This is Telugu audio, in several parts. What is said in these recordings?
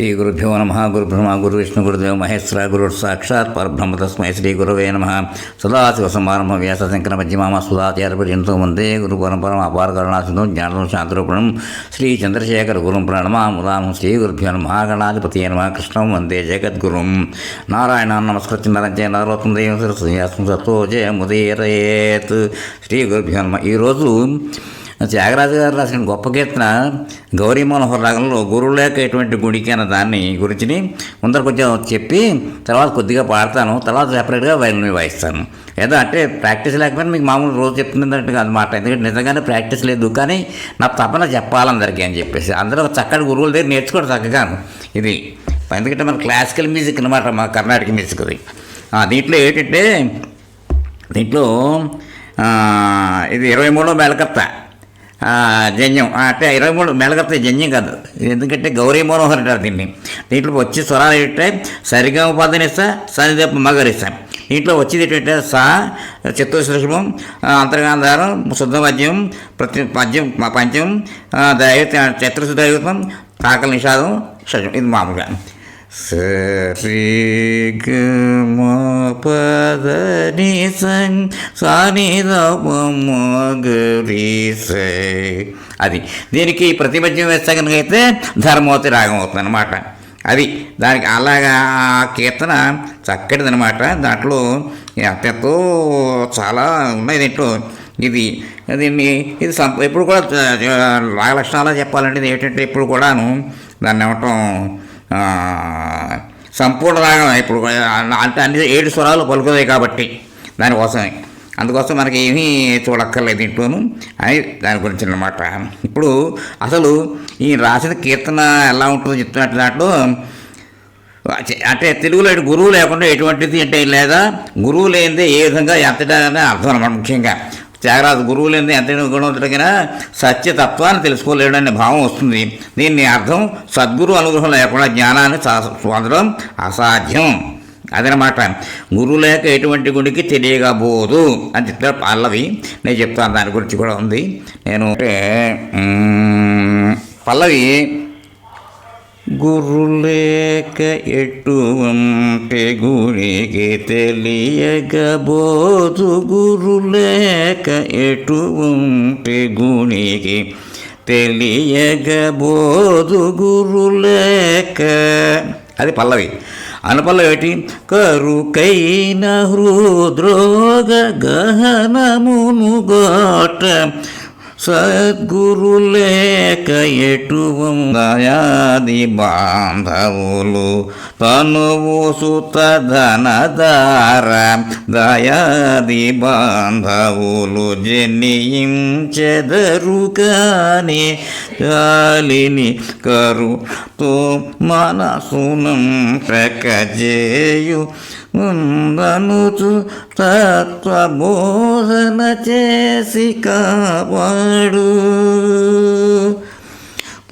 శ్రీ గురుభ్యో నమ. గురుబ్రహ్మ గురువిష్ణు గురుదేవ మహేశ్వర గురుడు సాక్షాత్ పరబ్రహ్మ తస్మై శ్రీ గురవే నమ. సదాశివసమారంభ వ్యాసశంకర మధ్యమామ సుధాచార్యపర్యంతో వందే గురు పరంపరం అపార కరుణాసింధం జ్ఞానం శాంతరూపణం శ్రీ చంద్రశేఖర గురుం ప్రణమాముదానం. శ్రీ గురుభ్యో నమ. గణాధిపతి నమ. కృష్ణం వందే జగద్గురుం. నారాయణ నమస్కృత్య నరంజయ నరోత్తం దేవం సరస్వతి సత్తో జయముదీరయేత్. శ్రీ గురుభ్యో నమ. ఈరోజు త్యాగరాజు గారు రాసిన గొప్ప కీర్తన గౌరీ మనోహర్ రాగంలో గురువు లేక ఎటువంటి గుడికి అన్న దాన్ని గురించి ముందర కొంచెం చెప్పి తర్వాత కొద్దిగా పాడతాను, తర్వాత సెపరేట్గా వైలిన్ వాయిస్తాను. ఏదో అంటే ప్రాక్టీస్ లేకపోయినా మీకు మామూలు రోజు చెప్తున్నట్టు అన్నమాట. ఎందుకంటే నిజంగానే ప్రాక్టీస్ లేదు, కానీ నా తపన చెప్పాలందరికీ అని చెప్పేసి అందరూ చక్కటి గురువుల దగ్గర నేర్చుకోవడం చక్కగాను ఇది. ఎందుకంటే మన క్లాసికల్ మ్యూజిక్ అన్నమాట, మా కర్ణాటక మ్యూజిక్ అది. దీంట్లో ఏంటంటే దీంట్లో ఇది 23వ మేళకర్త జన్యం, అంటే 23 మేళకర్త జన్యం కాదు, ఎందుకంటే గౌరీ మనోహర్ అంటారు దీన్ని. దీంట్లో వచ్చి స్వరాలు ఏంటంటే సరిగమ పదనిస్తా సనిదప్ప మగరిస్తా. దీంట్లో వచ్చేది ఏంటంటే సా చతుశ్రుషమం, అంతర్గాంధారం, శుద్ధ పద్యం, ప్రతి పద్యం పంచం, చతుర్శుద్ధ దైవతం, కాకల నిషాదం, షజం. ఇది మామూలుగా సరి గ మ పద ని సా ని ద ప మ గ రి స. అది దీనికి ప్రతిపద్యం వేస్తే కనుక అయితే ధర్మవతి రాగం అవుతుంది అనమాట. అది దానికి అలాగా కీర్తన చక్కటిది అనమాట. దాంట్లో ఎంతో చాలా ఉన్నాయి దీంట్లో. దీన్ని ఇది ఎప్పుడు కూడా రాగ లక్షణాలు చెప్పాలంటే ఇది ఏంటంటే ఎప్పుడు కూడాను దాన్ని ఏమంటాం సంపూర్ణ రాగం. ఇప్పుడు అంటే అన్ని 7 స్వరాలు పలుకుతాయి కాబట్టి దానికోసమే, అందుకోసం మనకి ఏమీ చూడక్కర్లేదు దీంట్లోనూ అని దాని గురించి అన్నమాట. ఇప్పుడు అసలు ఈ రాసిన కీర్తన ఎలా ఉంటుందో చెప్తున్నట్టు దాంట్లో అంటే తెలుగులో గురువు లేకుండా ఎటువంటిది అంటే లేదా గురువు లేనిదే ఏ విధంగా ఎంతటా అర్థం అన్నమాట. ముఖ్యంగా త్యాగరాజు గురువు లేనిదే ఎంత గుణవంతుడికైనా సత్యతత్వాన్ని తెలుసుకోలేడనే భావం వస్తుంది. దీన్ని అర్థం సద్గురు అనుగ్రహం లేకుండా జ్ఞానాన్ని పొందడం అసాధ్యం అదనమాట. గురువు లేక ఎటువంటి గుడికి తెలియకపోదు అని చెప్తారు పల్లవి. నేను చెప్తాను, దాని గురించి కూడా ఉంది. నేను పల్లవి గురులేక ఎటువంటి గుడికి తెలియగబోదు, గురులేక ఎటువంటి గుడికి తెలియగబోదు, గురులేక. అది పల్లవి. అనుపల్లవి ఏంటి? కరుకైన హృద్రోగ గహనమును గోట సద్గురు లేక ఎటువందయాది బాంధవులు తనువు సుత ధనదార దయాది బాంధవులు జనించెదరు కాని గాలిని కరుతో మనసునం ప్రకజేయు ముందనుచు తత్వబోధన చేసి కాపాడు,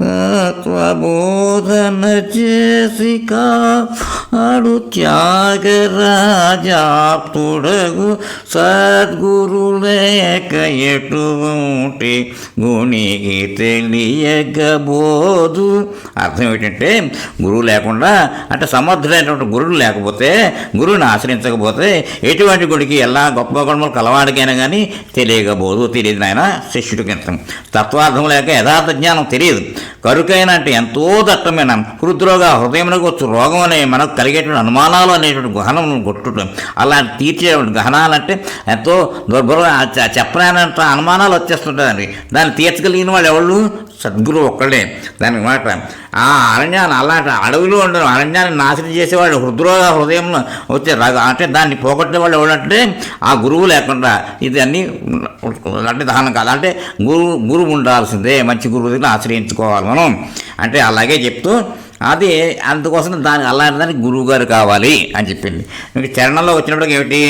తత్వబోధన చేసి కాపాడు త్యాగరాజాప్తుడగు సద్గురు లేక ఎటువంటి గుణికి తెలియగబోదు. అర్థం ఏంటంటే గురువు లేకుండా అంటే సమర్థుడైనటువంటి గురువు లేకపోతే, గురువుని ఆశ్రయించకపోతే ఎటువంటి గుడికి ఎలా గొప్ప గుణములు కలవాడికైనా కానీ తెలియగబోదు. తెలియదు నాయన శిష్యుడికి. తత్వార్థం లేక యథార్థ జ్ఞానం తెలియదు. కరుకైన అంటే ఎంతో దట్టమైన హృద్రోగ హృదయమునకు వచ్చు రోగం అనే మనకు కలిగేటువంటి అనుమానాలు అనేటువంటి గహనం కొట్టుట, అలా తీర్చేటువంటి గహనాలంటే ఎంతో దుర్భరం చెప్పలేనంత అనుమానాలు వచ్చేస్తుంటాయండి. దాన్ని తీర్చగలిగిన వాళ్ళు ఎవరు? సద్గురు ఒక్కడే. దానికి మాట ఆ అరణ్యాన్ని అలాంటి అడవిలో ఉండడం అరణ్యాన్ని నాశనం చేసేవాడు హృద్రోగ హృదయంలో వచ్చే అంటే దాన్ని పోగొట్టేవాళ్ళు ఎవరంటే ఆ గురువు లేకుండా ఇది అన్నీ అంటే దహనం కాదు. అంటే గురువు ఉండాల్సిందే, మంచి గురువు దగ్గర ఆశ్రయించుకోవాలి మనం అంటే. అలాగే చెప్తూ అది అందుకోసం అలాంటి దానికి గురువు గారు కావాలి అని చెప్పింది. మీకు చరణంలో వచ్చినప్పటికి ఏమిటి?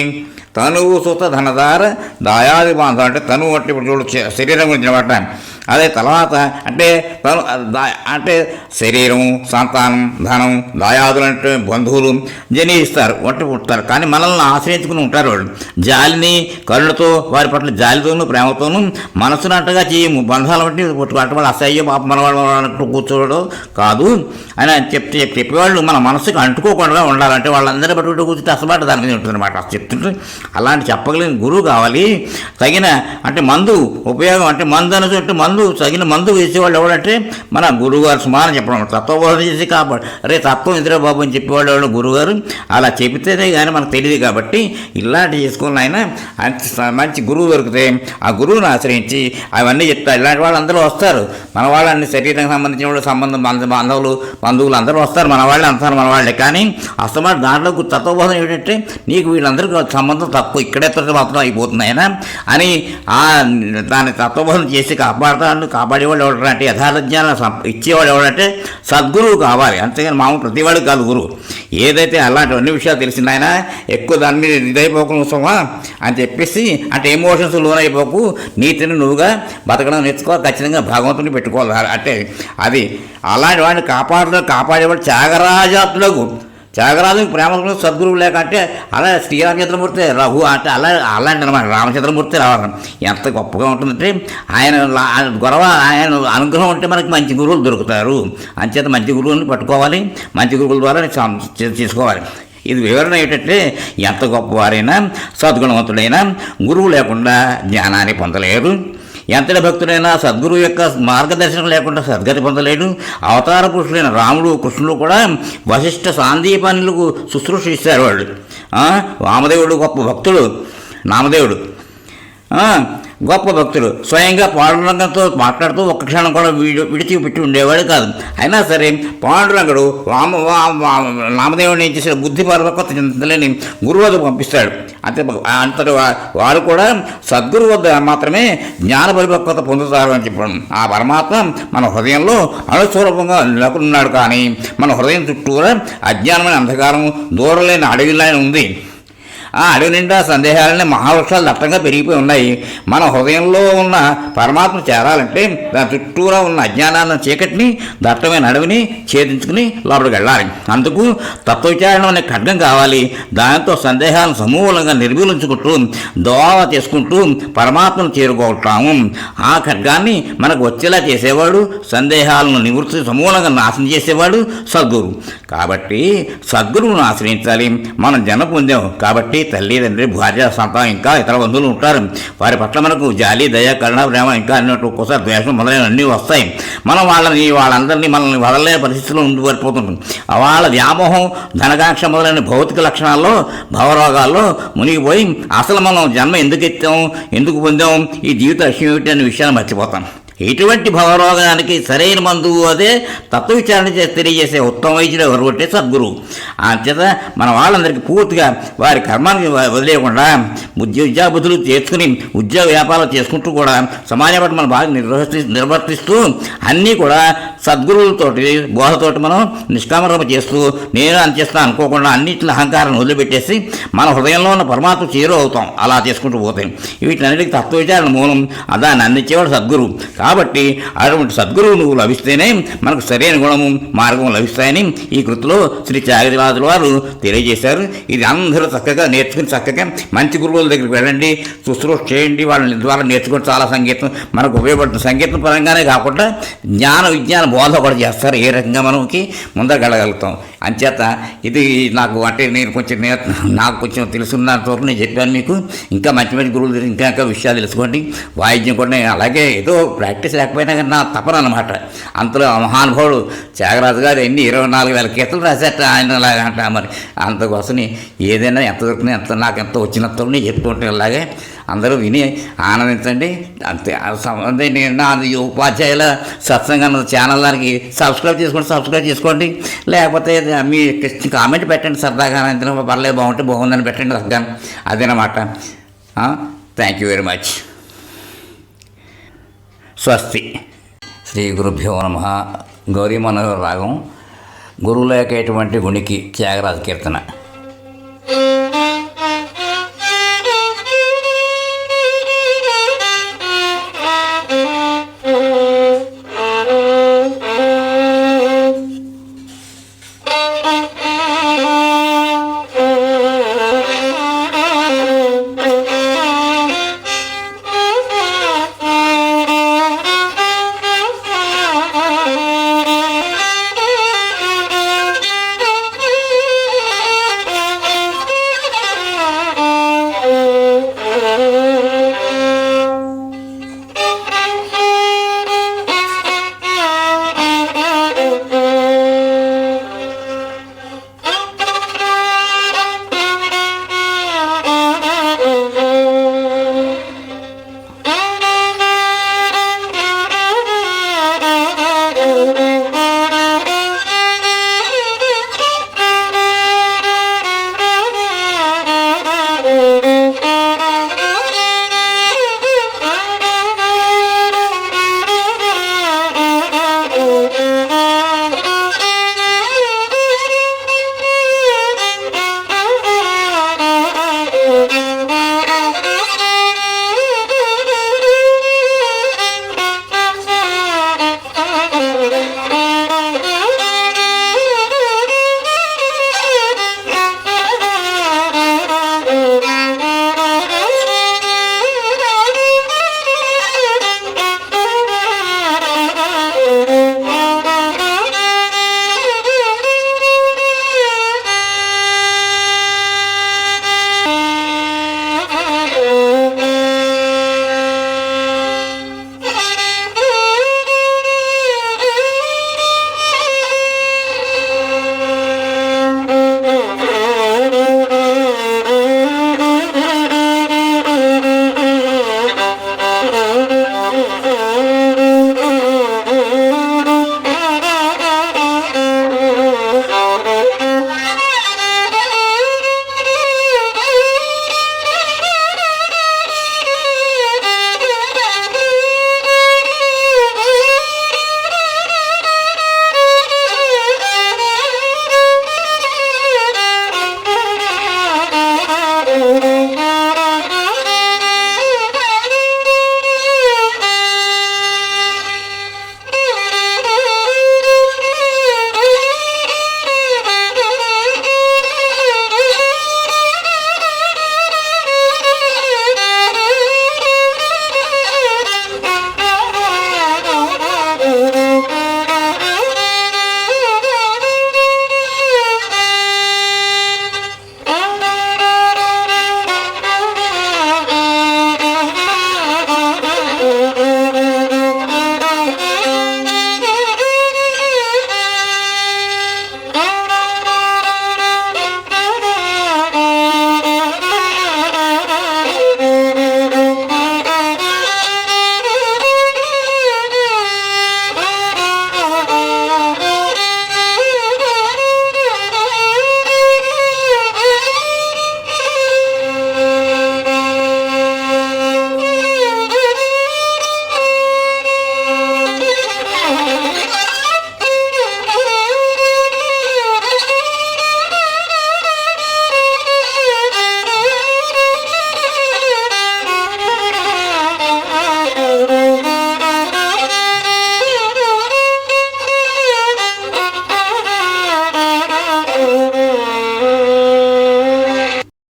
తనువు సుత ధనదార దాయాది బాంధవం అంటే తనువు అంటే ఇప్పుడు శరీరం గురించి మాట. అదే తర్వాత అంటే అంటే శరీరం, సంతానం, ధనం, దాయాదులు అంటే బంధువులు జనిస్తారు, వంటి పుడతారు. కానీ మనల్ని ఆశ్రయించుకుని ఉంటారు వాళ్ళు. జాలిని కరుణతో వారి పట్ల జాలితోనూ ప్రేమతోనూ మనసునట్టుగా చేయము. బంధాలు బట్టి వాళ్ళు అసహ్య పాప మనవాళ్ళు కూర్చోవడం కాదు అని చెప్తూ చెప్పేవాళ్ళు మన మనసుకు అంటుకోకుండా ఉండాలంటే వాళ్ళందరూ పట్టుకుంటూ కూర్చుంటే అసలు దాని మీద ఉంటుంది అనమాట. చెప్తుంటే అలాంటి చెప్పగలిగిన గురువు కావాలి. తగిన అంటే మందు ఉపయోగం అంటే మందు అనుకుంటే మందు తగిన మందు వేసేవాళ్ళు ఎవరంటే మన గురువుగారు సమానం చెప్పడం. తత్వబోధన చేసి కాబట్టి అరే తత్వం ఎదురా బాబు అని చెప్పేవాళ్ళు ఎవరు గురువుగారు. అలా చెబితేనే కానీ మనకు తెలియదు. కాబట్టి ఇలాంటి చేసుకోవాలి ఆయన. మంచి గురువు దొరికితే ఆ గురువుని ఆశ్రయించి అవన్నీ చెప్తారు. ఇలాంటి వాళ్ళు అందరూ వస్తారు. మన వాళ్ళని శరీరానికి సంబంధించిన వాళ్ళు బంధువులు అందరూ వస్తారు. మన వాళ్ళే అంటారు మన వాళ్ళే. కానీ అసలు దాంట్లో తత్వబోధన ఏంటంటే నీకు వీళ్ళందరికీ సంబంధం తక్కువ, ఇక్కడే మాత్రం అయిపోతుంది ఆయన అని దాన్ని తత్వబోధన చేసి కాపాడేవాళ్ళు ఎవరంటే యథార్థ జ్ఞానం ఇచ్చేవాడు ఎవరంటే సద్గురువు కావాలి. అంతేగాని మామూలు ప్రతివాడు కాదు గురువు. ఏదైతే అలాంటి అన్ని విషయాలు తెలిసింది ఆయన ఎక్కువ దాని మీద ఇదైపోకుండా అని చెప్పేసి అంటే ఎమోషన్స్ లోనైపోకు, నీతిని నువ్వుగా బతకడం నేర్చుకోవాలి. ఖచ్చితంగా భగవంతుని పెట్టుకోవాలి. అంటే అది అలాంటి వాడిని కాపాడేవాడు త్యాగరాజుకి ప్రేమ సద్గురువు లేక అంటే అలా శ్రీరామచంద్రమూర్తి రఘు అంటే అలాంటి అనమాట. రామచంద్రమూర్తి రావాలి ఎంత గొప్పగా ఉంటుందంటే ఆయన ఆయన అనుగ్రహం ఉంటే మనకి మంచి గురువులు దొరుకుతారు. అంచేత మంచి గురువుని పట్టుకోవాలి, మంచి గురువుల ద్వారా తీసుకోవాలి. ఇది వివరణ ఏంటంటే ఎంత గొప్పవారైనా సద్గుణవంతుడైనా గురువు లేకుండా జ్ఞానాన్ని పొందలేరు. ఎంతటి భక్తుడైనా సద్గురువు యొక్క మార్గదర్శనం లేకుండా సద్గతి పొందలేడు. అవతార పురుషులైన రాముడు కృష్ణుడు కూడా వశిష్ఠ సాందీపానులకు శుశ్రూష ఇస్తారు వాళ్ళు. వామదేవుడు గొప్ప భక్తుడు, నామదేవుడు గొప్ప భక్తుడు. స్వయంగా పాండురంగంతో మాట్లాడుతూ ఒక్క క్షణం కూడా విడిచిపెట్టి ఉండేవాడు కాదు. అయినా సరే పాండురంగుడు నామదేవుడిని ఏం చేశాడు, బుద్ధి పరిపక్వత చెందలేని గురువు వద్ద పంపిస్తాడు. అంతటి వారు కూడా సద్గురువు వద్ద మాత్రమే జ్ఞాన పరిపక్వత పొందుతారు అని చెప్పడం. ఆ పరమాత్మ మన హృదయంలో అనుస్వరూపంగా నెలకొన్నాడు. కానీ మన హృదయం చుట్టూరా అజ్ఞానమైన అంధకారం దూరలేని అడవిలానే ఉంది. ఆ అడవి నిండా సందేహాలనే మహావృక్షాలు దట్టంగా పెరిగిపోయి ఉన్నాయి. మన హృదయంలో ఉన్న పరమాత్మ చేరాలంటే దాని చుట్టూరా ఉన్న అజ్ఞానాన్ని చీకటిని దట్టమైన అడవిని ఛేదించుకుని లోపలికి వెళ్ళాలి. అందుకు తత్వవిచారణ అనే ఖడ్గం కావాలి. దాంతో సందేహాలను సమూలంగా నిర్మూలించుకుంటూ దోవ చేసుకుంటూ పరమాత్మను చేరుకుంటాము. ఆ ఖడ్గాన్ని మనకు వచ్చేలా చేసేవాడు, సందేహాలను నివృత్తి సమూలంగా నాశనం చేసేవాడు సద్గురు. కాబట్టి సద్గురువును ఆశ్రయించాలి. మనం జన్మ పొందాం కాబట్టి తల్లిదండ్రి భార్య సంతానం ఇంకా ఇతర బంధువులు ఉంటారు. వారి పట్ల మనకు జాలి దయ కరుణ ప్రేమ ఇంకా అన్నట్టు ఒక్కోసారి ద్వేషం మొదలైన అన్నీ వస్తాయి. మనం వాళ్ళందరినీ మనల్ని వదలలేని పరిస్థితిలో ఉండిపడిపోతుంటాం. వాళ్ళ వ్యామోహం ధనకాంక్ష మొదలైన భౌతిక లక్షణాల్లో భవరోగాల్లో మునిగిపోయి అసలు మనం జన్మ ఎందుకు ఎత్తాం, ఎందుకు పొందాం, ఈ జీవిత లక్ష్యం ఏమిటి అనే విషయాన్ని మర్చిపోతాం. ఇటువంటి భవరోగానికి సరైన మందు అదే తత్వవిచారణ తెలియజేసే ఉత్తమ వైద్యుడు ఎవరు అంటే సద్గురువు. అంచేత మన వాళ్ళందరికీ పూర్తిగా వారి కర్మానికి వదిలేయకుండా విద్యాబుద్ధులు చేసుకుని ఉద్యోగ వ్యాపారాలు చేసుకుంటూ కూడా సమాజం పట్ల మనం బాగా నిర్వర్తిస్తూ అన్నీ కూడా సద్గురువులతోటి బోధతోటి మనం నిష్కామరమ చేస్తూ నేను అంచేస్తాను అనుకోకుండా అన్నింటిని అహంకారాన్ని వదిలిపెట్టేసి మన హృదయంలో ఉన్న పరమాత్మ చేరు అవుతాం. అలా చేసుకుంటూ పోతాయి. వీటినన్నిటికీ తత్వవిచారణ మూలం దాన్ని అందించేవాడు సద్గురువు. కాబట్టి అటువంటి సద్గురువు నువ్వు లభిస్తేనే మనకు సరైన గుణము మార్గం లభిస్తాయని ఈ కృతిలో శ్రీ త్యాగరాజుల వారు తెలియజేశారు. ఇది అందరూ చక్కగా నేర్చుకుని చక్కగా మంచి గురువుల దగ్గరికి వెళ్ళండి, శుశ్రూష చేయండి. వాళ్ళ ద్వారా నేర్చుకుని చాలా సంగీతం మనకు ఉపయోగపడుతుంది. సంగీతం పరంగానే కాకుండా విజ్ఞాన బోధ కూడా చేస్తారు. ఏ రకంగా మనకి ముందరగలగలుగుతాం. అంచేత ఇది నాకు అంటే నాకు కొంచెం తెలుసున్నంత వరకు నేను చెప్పాను మీకు. ఇంకా మంచి మంచి గురువుల దగ్గర ఇంకా విషయాలు తెలుసుకోండి. వాయిద్యం కూడా అలాగే ఏదో ప్రాక్టీస్ లేకపోయినా కానీ నా తపన అనమాట. అంతలో మహానుభావుడు త్యాగరాజు గారు 24,000 కీర్తనలు రాసేట ఆయన అలాగే అంట. మరి అంతకోసం ఏదైనా ఎంత దొరికినా నాకు ఎంత వచ్చినంత చెప్తూ ఉంటే అలాగే అందరూ విని ఆనందించండి. అంతే. నాది ఉపాధ్యాయుల సత్సంగం ఛానల్ దానికి సబ్స్క్రైబ్ చేసుకోండి. లేకపోతే మీ కామెంట్ పెట్టండి. సరదాగా పర్లేదు బాగుంటే బాగుందని పెట్టండి. సరదాగా అదేనమాట. Thank you very much. స్వస్తి. శ్రీ గురుభ్యో నమః. గౌరీ మనోహర రాగం గురువులేకేటువంటి గుణికి త్యాగరాజ కీర్తన.